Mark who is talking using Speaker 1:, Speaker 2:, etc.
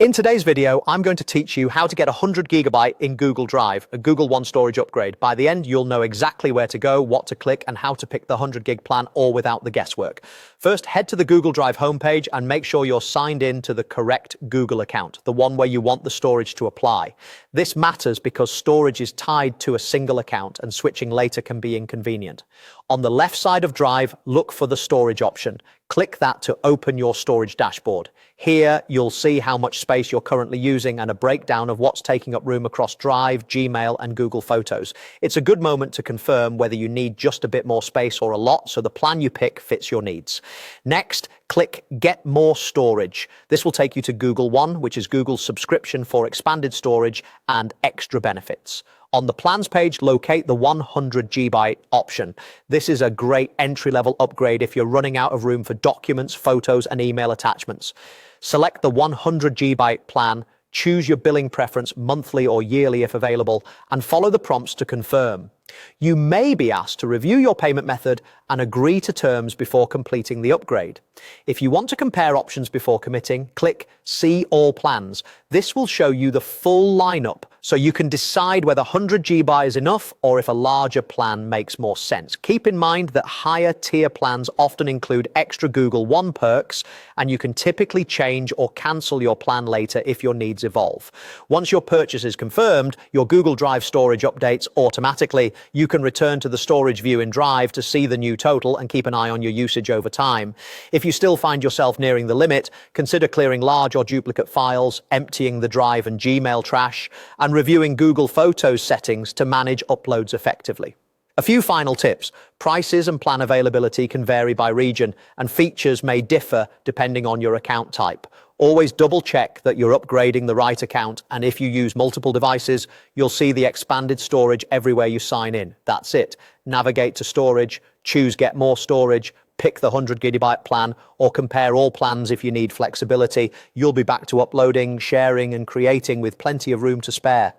Speaker 1: In today's video, I'm going to teach you how to get 100 GB in Google Drive, a Google One storage upgrade. By the end, you'll know exactly where to go, what to click, and how to pick the 100 gig plan, all without the guesswork. First, head to the Google Drive homepage and make sure you're signed in to the correct Google account, the one where you want the storage to apply. This matters because storage is tied to a single account and switching later can be inconvenient. On the left side of Drive, look for the storage option. Click that to open your storage dashboard. Here, you'll see how much space you're currently using and a breakdown of what's taking up room across Drive, Gmail, and Google Photos. It's a good moment to confirm whether you need just a bit more space or a lot, so the plan you pick fits your needs. Next, click Get More Storage. This will take you to Google One, which is Google's subscription for expanded storage and extra benefits. On the plans page, locate the 100 GB option. This is a great entry-level upgrade if you're running out of room for documents, photos, and email attachments. Select the 100 GB plan, choose your billing preference, monthly or yearly if available, and follow the prompts to confirm. You may be asked to review your payment method and agree to terms before completing the upgrade. If you want to compare options before committing, click See All Plans. This will show you the full lineup so you can decide whether 100 GB is enough or if a larger plan makes more sense. Keep in mind that higher tier plans often include extra Google One perks, and you can typically change or cancel your plan later if your needs evolve. Once your purchase is confirmed, your Google Drive storage updates automatically. You can return to the storage view in Drive to see the new total and keep an eye on your usage over time. If you still find yourself nearing the limit, consider clearing large or duplicate files, emptying the Drive and Gmail trash, and reviewing Google Photos settings to manage uploads effectively. A few final tips. Prices and plan availability can vary by region, and features may differ depending on your account type. Always double check that you're upgrading the right account, and if you use multiple devices, you'll see the expanded storage everywhere you sign in. That's it. Navigate to storage, choose Get More Storage, pick the 100 GB plan, or compare all plans if you need flexibility. You'll be back to uploading, sharing, and creating with plenty of room to spare.